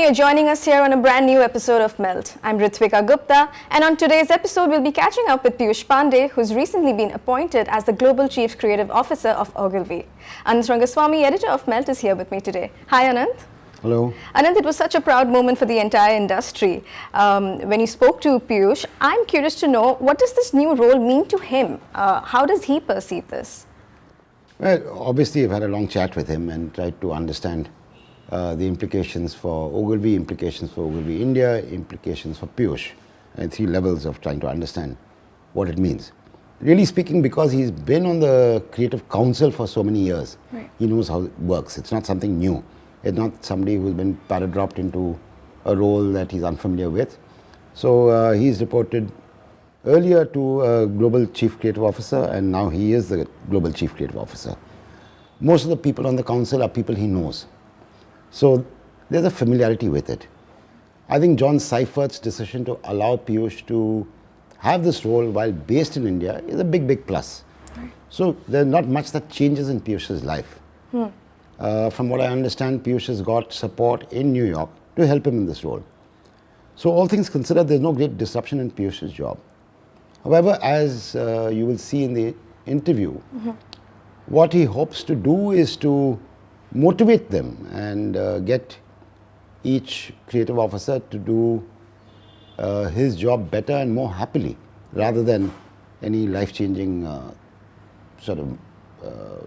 you're joining us here on a brand new episode of Melt. I'm Ritvika Gupta, and on today's episode, we'll be catching up with Piyush Pandey, who's recently been appointed as the Global Chief Creative Officer of Ogilvy. Anant Rangaswami, editor of Melt, is here with me today. Hi, Anant. Hello. Anant, it was such a proud moment for the entire industry. When you spoke to Piyush, I'm curious to know, what does this new role mean to him? How does he perceive this? Well, obviously, I've had a long chat with him and tried to understand the implications for Ogilvy, implications for Ogilvy India, implications for Piyush, and 3 levels of trying to understand what it means. Really speaking, because he's been on the Creative Council for so many years, right. He knows how it works. It's not something new. It's not somebody who's been paradropped into a role that he's unfamiliar with. So he's reported earlier to a Global Chief Creative Officer, and now he is the Global Chief Creative Officer. Most of the people on the council are people he knows. So there's a familiarity with it. I think John Seifert's decision to allow Piyush to have this role while based in India is a big, big plus. Right. So there's not much that changes in Piyush's life. From what I understand, Piyush has got support in New York to help him in this role. So all things considered, there's no great disruption in Piyush's job. However, as you will see in the interview, what he hopes to do is to motivate them and get each creative officer to do his job better and more happily, rather than any life-changing sort of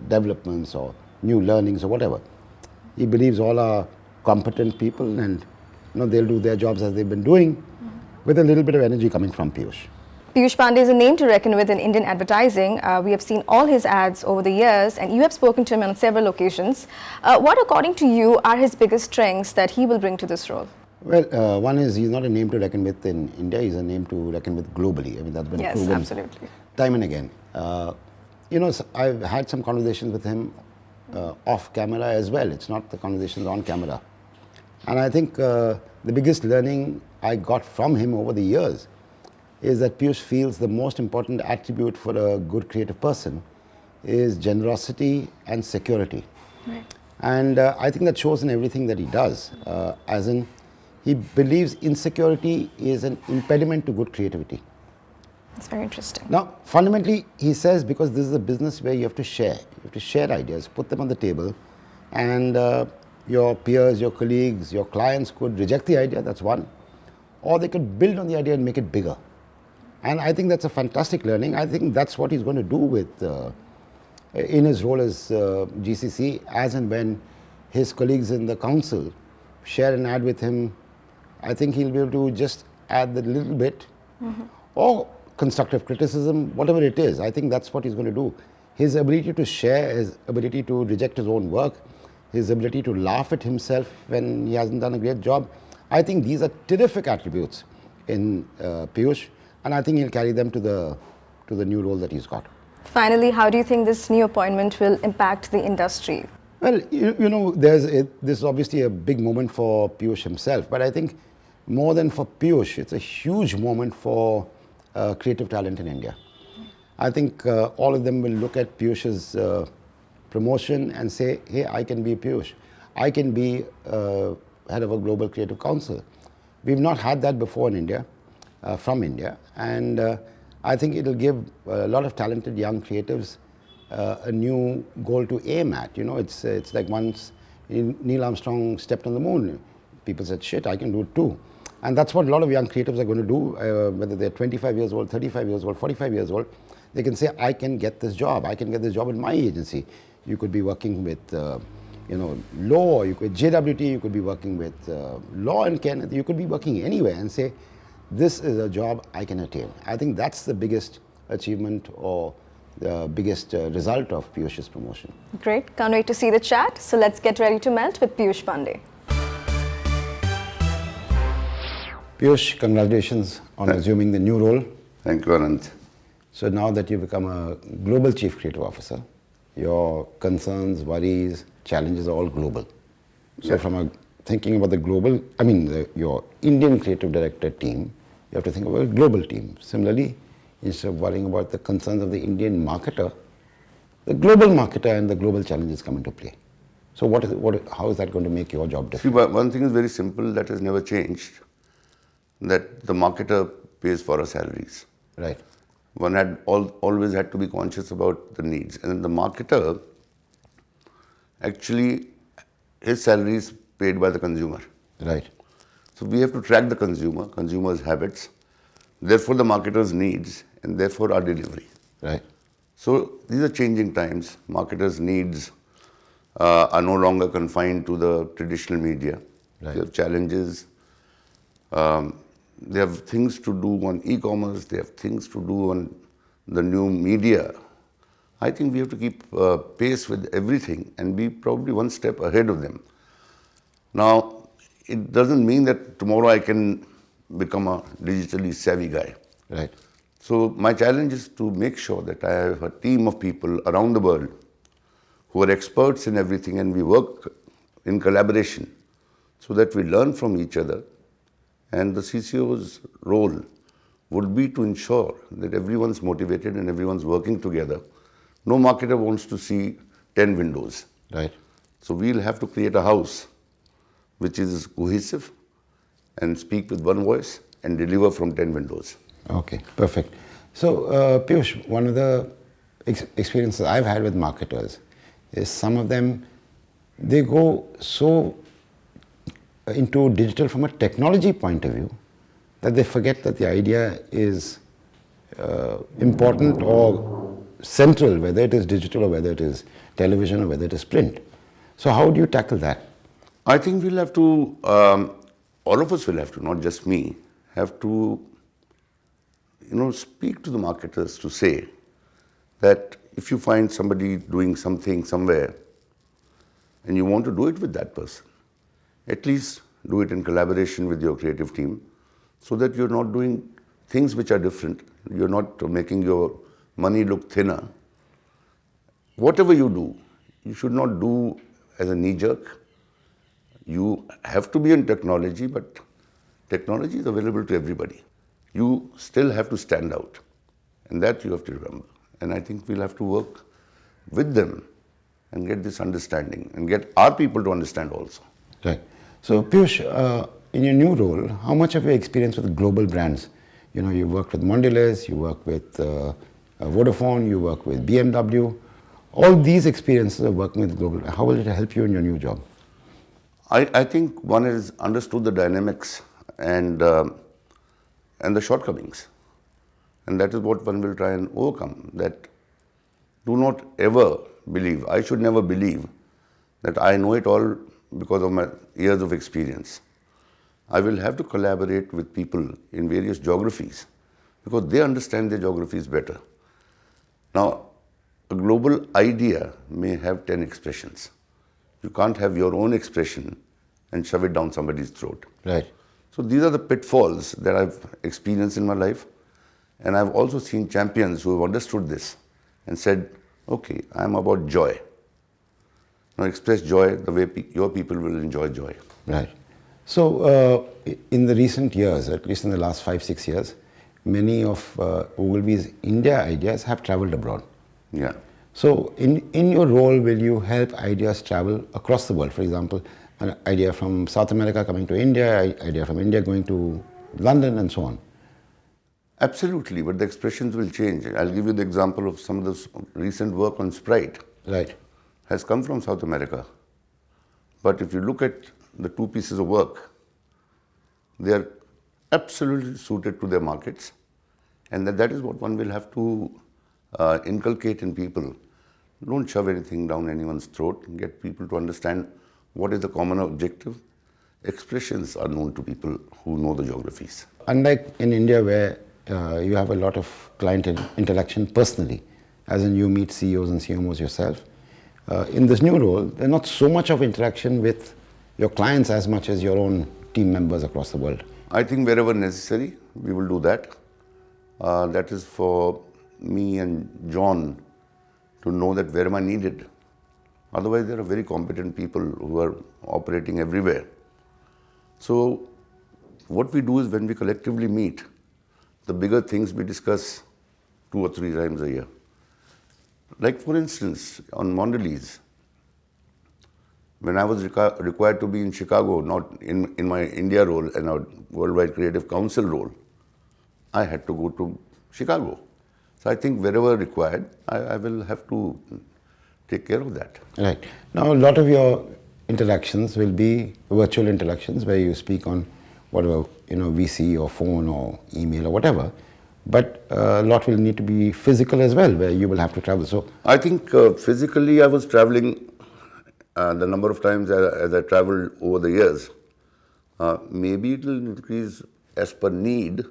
developments or new learnings or whatever. He believes all are competent people, and they'll do their jobs as they've been doing, with a little bit of energy coming from Piyush. Piyush Pandey is a name to reckon with in Indian advertising. We have seen all his ads over the years, and you have spoken to him on several occasions. What, according to you, are his biggest strengths that he will bring to this role? Well, one is he's not a name to reckon with in India, he's a name to reckon with globally. I mean, that's been proven absolutely. Time and again. I've had some conversations with him off camera as well. It's not the conversations on camera. And I think the biggest learning I got from him over the years is that Piyush feels the most important attribute for a good creative person is generosity and security. Right. And I think that shows in everything that he does, as in he believes insecurity is an impediment to good creativity. That's very interesting. Now, fundamentally, he says, because this is a business where you have to share. You have to share ideas, put them on the table, and your peers, your colleagues, your clients could reject the idea, that's one, or they could build on the idea and make it bigger. And I think that's a fantastic learning. I think that's what he's going to do with in his role as GCC, as and when his colleagues in the council share an ad with him. I think he'll be able to just add the little bit, or constructive criticism, whatever it is. I think that's what he's going to do. His ability to share, his ability to reject his own work, his ability to laugh at himself when he hasn't done a great job, I think these are terrific attributes in Piyush, and I think he'll carry them to the new role that he's got. Finally, how do you think this new appointment will impact the industry? Well, this is obviously a big moment for Piyush himself, but I think more than for Piyush, it's a huge moment for creative talent in India. I think all of them will look at Piyush's promotion and say, hey, I can be Piyush. I can be head of a global creative council. We've not had that before in India, from India, and I think it'll give a lot of talented young creatives a new goal to aim at. It's like once Neil Armstrong stepped on the moon, people said, shit, I can do it too. And that's what a lot of young creatives are going to do, whether they're 25 years old, 35 years old, 45 years old. They can say, I can get this job. I can get this job in my agency. You could be working with, law, you could JWT, you could be working with law and Kenneth, you could be working anywhere and say, this is a job I can attain. I think that's the biggest achievement or the biggest result of Piyush's promotion. Great. Can't wait to see the chat. So let's get ready to melt with Piyush Pandey. Piyush, congratulations on assuming the new role. Thank you, Anant. So now that you've become a global chief creative officer, your concerns, worries, challenges are all global. So from thinking about the global, your Indian creative director team, you have to think about a global team. Similarly, instead of worrying about the concerns of the Indian marketer, the global marketer and the global challenges come into play. So how is that going to make your job See, different? one thing is very simple that has never changed, that the marketer pays for our salaries. Right, One had always had to be conscious about the needs. And the marketer, actually, his salary is paid by the consumer. right, So we have to track the consumer's habits, therefore the marketer's needs, and therefore our delivery. right, So these are changing times. Marketers' needs are no longer confined to the traditional media. Right. They have challenges. They have things to do on e-commerce. They have things to do on the new media. I think we have to keep pace with everything and be probably one step ahead of them. Now, it doesn't mean that tomorrow I can become a digitally savvy guy. right, So my challenge is to make sure that I have a team of people around the world who are experts in everything, and we work in collaboration so that we learn from each other. And the CCO's role would be to ensure that everyone's motivated and everyone's working together. No marketer wants to see 10 windows. right. So we'll have to create a house which is cohesive and speak with one voice and deliver from 10 windows. Okay, perfect. So, Piyush, one of the experiences I've had with marketers is some of them, they go so into digital from a technology point of view that they forget that the idea is important or central, whether it is digital or whether it is television or whether it is print. So how do you tackle that? I think we'll have to, all of us will have to, not just me, have to, speak to the marketers to say that if you find somebody doing something somewhere and you want to do it with that person, at least do it in collaboration with your creative team so that you're not doing things which are different. You're not making your money look thinner. Whatever you do, you should not do as a knee-jerk. You have to be in technology, but technology is available to everybody. You still have to stand out, and that you have to remember. And I think we'll have to work with them and get this understanding and get our people to understand also. Right. So, Piyush, in your new role, how much of your experience with global brands? You worked with Mondelez, you work with Vodafone, you work with BMW. All these experiences of working with global, how will it help you in your new job? I think one has understood the dynamics and the shortcomings. And that is what one will try and overcome. That do not ever believe, I should never believe that I know it all because of my years of experience. I will have to collaborate with people in various geographies because they understand their geographies better. Now, a global idea may have 10 expressions. You can't have your own expression and shove it down somebody's throat. Right. So these are the pitfalls that I've experienced in my life. And I've also seen champions who have understood this and said, okay, I'm about joy. Now express joy the way your people will enjoy joy. Right. So in the recent years, at least in the last 5-6 years, many of Ogilvy's India ideas have traveled abroad. Yeah. So in your role, will you help ideas travel across the world? For example, an idea from South America coming to India, idea from India going to London and so on. Absolutely, but the expressions will change. I'll give you the example of some of the recent work on Sprite. Right. Has come from South America. But if you look at the two pieces of work, they are absolutely suited to their markets. And that is what one will have to inculcate in people. Don't shove anything down anyone's throat. Get people to understand what is the common objective. Expressions are known to people who know the geographies. Unlike in India where you have a lot of client interaction personally, as in you meet CEOs and CMOs yourself, in this new role, there's not so much of interaction with your clients as much as your own team members across the world. I think wherever necessary, we will do that. That is for me and John to know that where am I needed. Otherwise, there are very competent people who are operating everywhere. So what we do is when we collectively meet, the bigger things we discuss 2 or 3 times a year. Like for instance, on Mondelez, When I was required to be in Chicago, not in my India role and our Worldwide Creative Council role, I had to go to Chicago. So I think wherever required, I will have to take care of that. Right. Now, a lot of your interactions will be virtual interactions where you speak on whatever, VC or phone or email or whatever. But a lot will need to be physical as well, where you will have to travel. So I think physically I was traveling the number of times as I traveled over the years. Maybe it will increase as per need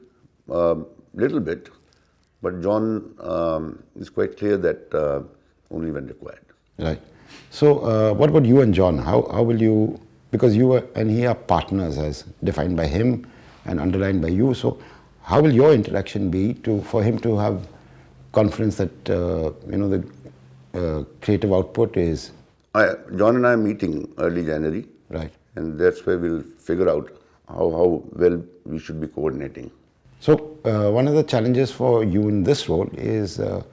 little bit, but John is quite clear that only when required. right. So what about you and John? How will you, because you and he are partners as defined by him and underlined by you. So how will your interaction be for him to have confidence that the creative output is John and I are meeting early January, right? and that's where we'll figure out how well we should be coordinating. So one of the challenges for you in this role is the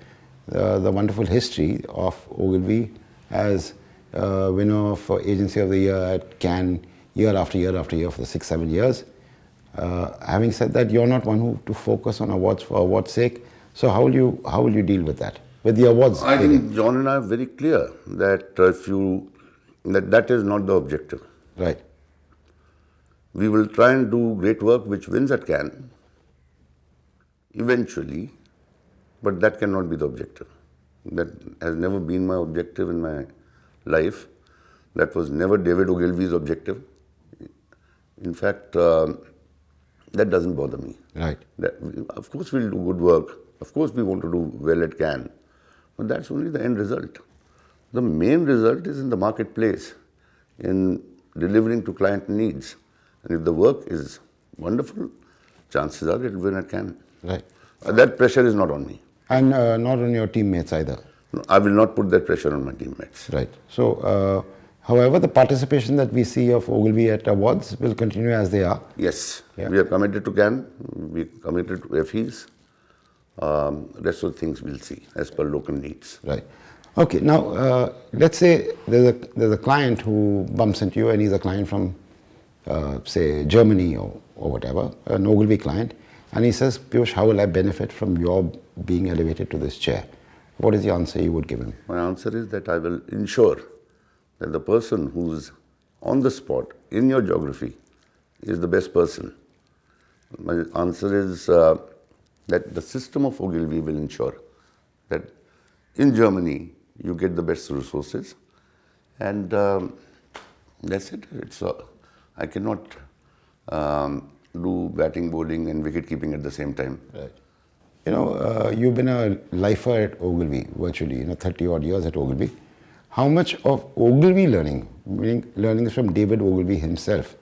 wonderful history of Ogilvy as winner of Agency of the Year at Cannes year after year after year for the 6-7 years. Having said that, you're not one who to focus on awards for awards' sake. So how will you deal with that? With the awards? I think John and I are very clear that that is not the objective. Right. We will try and do great work which wins at Cannes eventually, but that cannot be the objective. That has never been my objective in my life. That was never David Ogilvy's objective. In fact, that doesn't bother me. Right. Of course we'll do good work. Of course we want to do well at Cannes. But that's only the end result. The main result is in the marketplace, in delivering to client needs. And if the work is wonderful, chances are it will win at Cannes. Right. That pressure is not on me. And not on your teammates either. No, I will not put that pressure on my teammates. Right. So, however, the participation that we see of Ogilvy at awards will continue as they are. Yes. Yeah. We are committed to Cannes. We are committed to FEs. Rest of the things we'll see as per local needs. Right. Okay. Now, let's say there's a client who bumps into you, and he's a client from, say, Germany or whatever, an Ogilvy client, and he says, Piyush, how will I benefit from your being elevated to this chair? What is the answer you would give him? My answer is that I will ensure that the person who's on the spot in your geography is the best person. My answer is that the system of Ogilvy will ensure that in Germany you get the best resources, and that's it. I cannot do batting, bowling and wicket keeping at the same time. Right. You've been a lifer at Ogilvy, virtually, 30 odd years at Ogilvy. How much of Ogilvy learning, meaning learnings from David Ogilvy himself,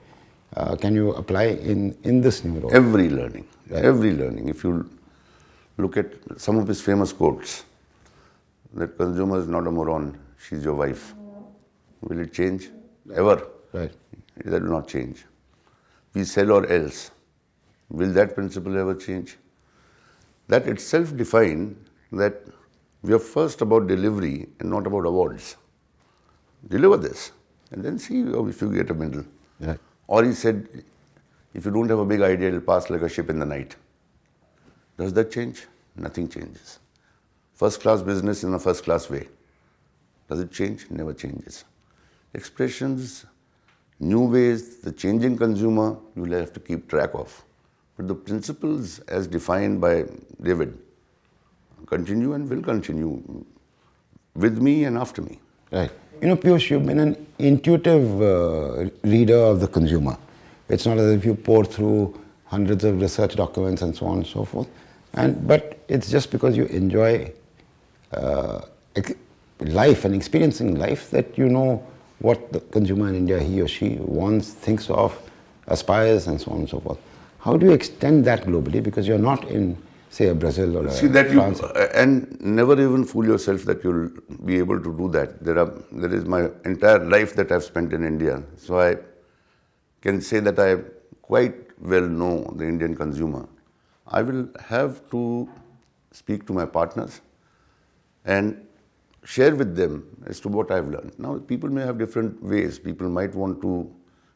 can you apply in this new role? Every learning, Right. every learning. If you look at some of his famous quotes, that consumer is not a moron, she's your wife. Will it change? Ever? Right. That will not change. We sell or else. Will that principle ever change? That itself defined that we are first about delivery and not about awards. Deliver this and then see if you get a medal. Right. Or he said, if you don't have a big idea, it'll pass like a ship in the night. Does that change? Nothing changes. First class business in a first class way. Does it change? Never changes. Expressions, new ways, the changing consumer, you will have to keep track of. But the principles as defined by David continue and will continue with me and after me. Right. Piyush, you've been an intuitive reader of the consumer. It's not as if you pour through hundreds of research documents and so on and so forth. But it's just because you enjoy life and experiencing life that you know what the consumer in India, he or she wants, thinks of, aspires, and so on and so forth. How do you extend that globally? Because you're not in, say, a Brazil or France. And never even fool yourself that you'll be able to do that. There is my entire life that I've spent in India. So I can say that I quite well know the Indian consumer. I will have to speak to my partners and share with them as to what I've learned. Now, people may have different ways. People might want to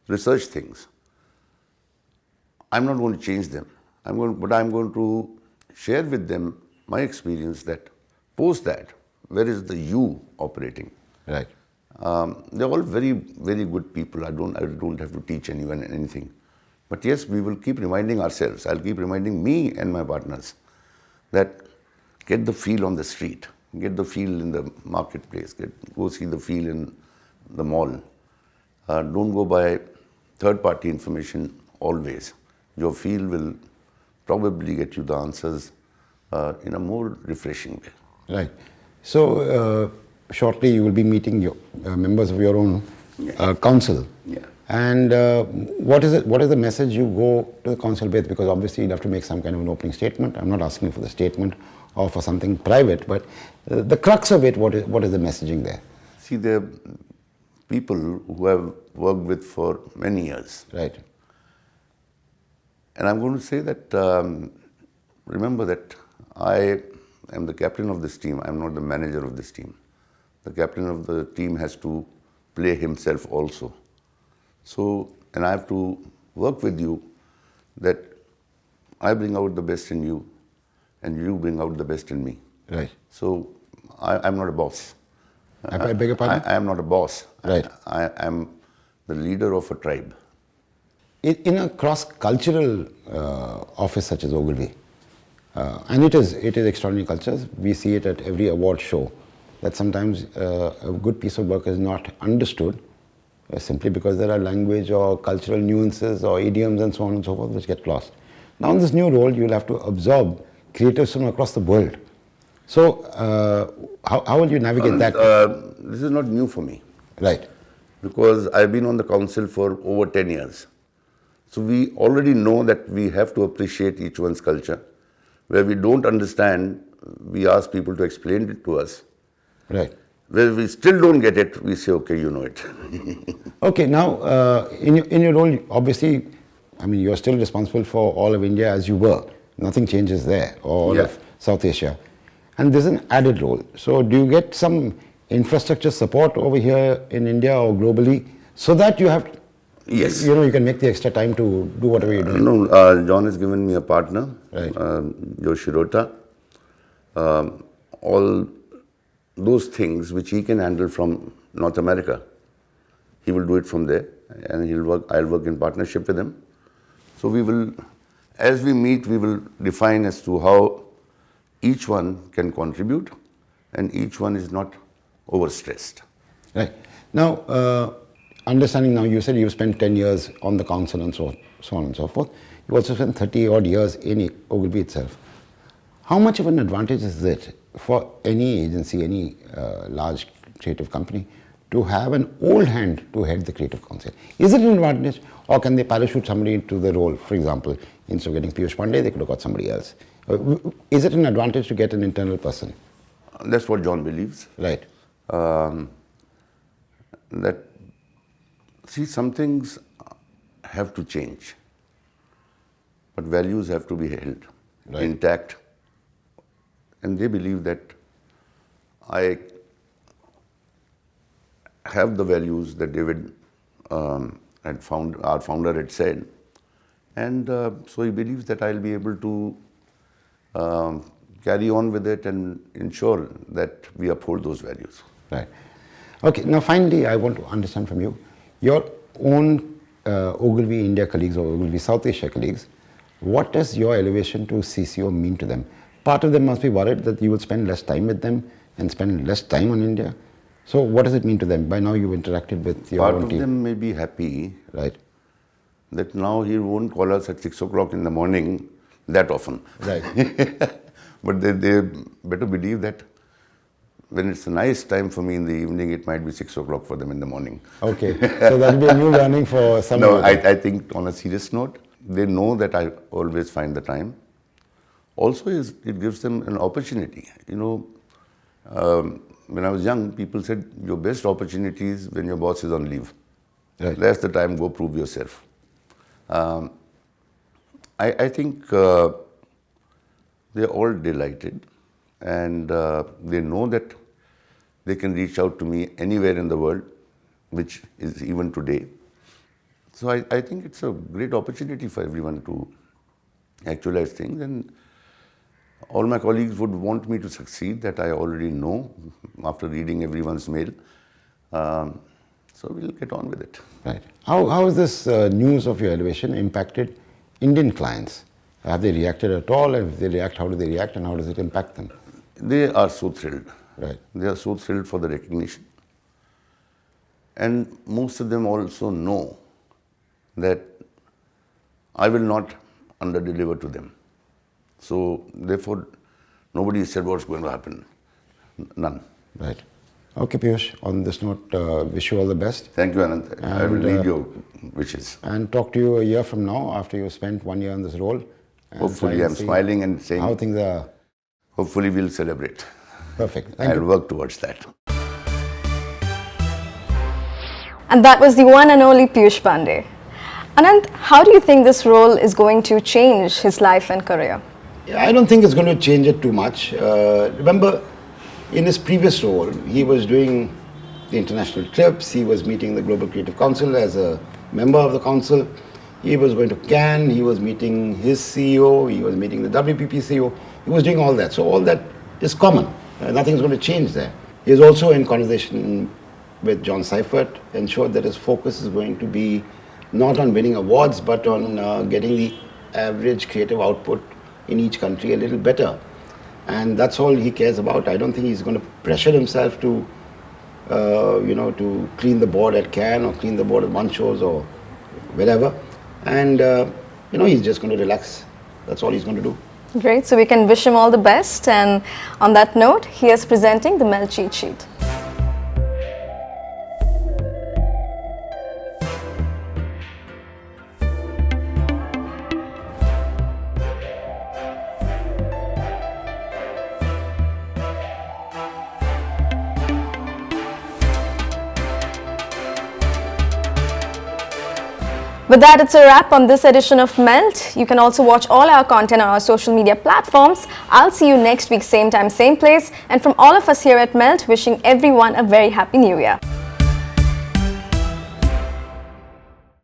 research things. I'm not going to change them. But I'm going to share with them my experience that post that, where is the you operating? Right. They're all very, very good people. I don't have to teach anyone anything. But yes, we will keep reminding ourselves. I'll keep reminding me and my partners that get the feel on the street, get the feel in the marketplace, go see the feel in the mall. Don't go by third-party information always. Your feel will probably get you the answers in a more refreshing way. Right. So, shortly you will be meeting your members of your own council. Yeah. And what is the message you go to the council with? Because obviously you'll have to make some kind of an opening statement. I'm not asking for the statement or for something private, but the crux of it, what is the messaging there? See, there are people who have worked with for many years. Right. And I'm going to say that, remember that I am the captain of this team. I'm not the manager of this team. The captain of the team has to play himself also. So, and I have to work with you that I bring out the best in you and you bring out the best in me. Right. So, I'm not a boss. I beg your pardon? I am not a boss. Right. I am the leader of a tribe. In a cross-cultural office such as Ogilvy, and it is extraordinary cultures, we see it at every award show, that sometimes a good piece of work is not understood simply because there are language or cultural nuances or idioms and so on and so forth which get lost. Now in this new role, you will have to absorb creatives from across the world. So how will you navigate that? This is not new for me. Right. Because I've been on the council for over 10 years. So we already know that we have to appreciate each one's culture. Where we don't understand, we ask people to explain it to us. Right. Where we still don't get it, we say, okay, you know it. Okay, now in your role, obviously, I mean, you're still responsible for all of India as you were. Nothing changes there, or all of South Asia. And there's an added role. So do you get some infrastructure support over here in India or globally so that you have, Yes. you can make the extra time to do whatever you're doing? No, John has given me a partner, Right. Joe Shirota. All those things which he can handle from North America, he will do it from there, and I'll work in partnership with him. So we will, as we meet, we will define as to how each one can contribute, and each one is not overstressed. Right. Now, understanding now, you said you've spent 10 years on the council and so on and so forth. You also spent 30 odd years in Ogilvy itself. How much of an advantage is it for any agency, any large creative company, to have an old hand to head the creative council? Is it an advantage, or can they parachute somebody into the role? For example, instead of getting Piyush Pandey, they could have got somebody else. Is it an advantage to get an internal person? That's what John believes. Right. That, see, some things have to change, but values have to be held intact. And they believe that I have the values that David had found, our founder had said. And so he believes that I'll be able to carry on with it and ensure that we uphold those values. Right. Okay, now finally I want to understand from you, your own Ogilvy India colleagues or Ogilvy South Asia colleagues, what does your elevation to CCO mean to them? Part of them must be worried that you will spend less time with them and spend less time on India. So what does it mean to them? By now you've interacted with your Part own of team. them may be happy Right. that now he won't call us at 6 o'clock in the morning that often. Right. But they better believe that when it's a nice time for me in the evening, it might be 6 o'clock for them in the morning. Okay. So that'll be a new learning for some No, of them. I think on a serious note, they know that I always find the time. Also, it gives them an opportunity. When I was young, people said your best opportunity is when your boss is on leave. Right. That's the time, go prove yourself. I think they're all delighted, and they know that they can reach out to me anywhere in the world, which is even today. So I think it's a great opportunity for everyone to actualize things, and all my colleagues would want me to succeed, that I already know after reading everyone's mail. So we'll get on with it. Right. How has this news of your elevation impacted Indian clients? Have they reacted at all? And if they react, how do they react, and how does it impact them? They are so thrilled. Right. They are so thrilled for the recognition. And most of them also know that I will not under-deliver to them. So therefore, nobody said what's going to happen. None. Right. Okay, Piyush, on this note, wish you all the best. Thank you, Anant. I will need your wishes. And talk to you a year from now, after you've spent 1 year in this role. Hopefully, I'm smiling and saying how things are. Hopefully, we'll celebrate. Perfect. Thank I'll you. work towards that. And that was the one and only Piyush Pandey. Anant, how do you think this role is going to change his life and career? Yeah, I don't think it's going to change it too much. Remember, in his previous role, he was doing the international trips, he was meeting the Global Creative Council as a member of the council, he was going to Cannes, he was meeting his CEO, he was meeting the WPP CEO, he was doing all that. So all that is common. Nothing's going to change there. He is also in conversation with John Seifert, ensured that his focus is going to be not on winning awards, but on getting the average creative output in each country a little better. And that's all he cares about. I don't think he's going to pressure himself to, to clean the board at Cannes or clean the board at one shows or wherever. And, he's just going to relax. That's all he's going to do. Great. So we can wish him all the best. And on that note, he is presenting the Mel cheat sheet. With that, it's a wrap on this edition of Melt. You can also watch all our content on our social media platforms. I'll see you next week, same time, same place. And from all of us here at Melt, wishing everyone a very happy new year.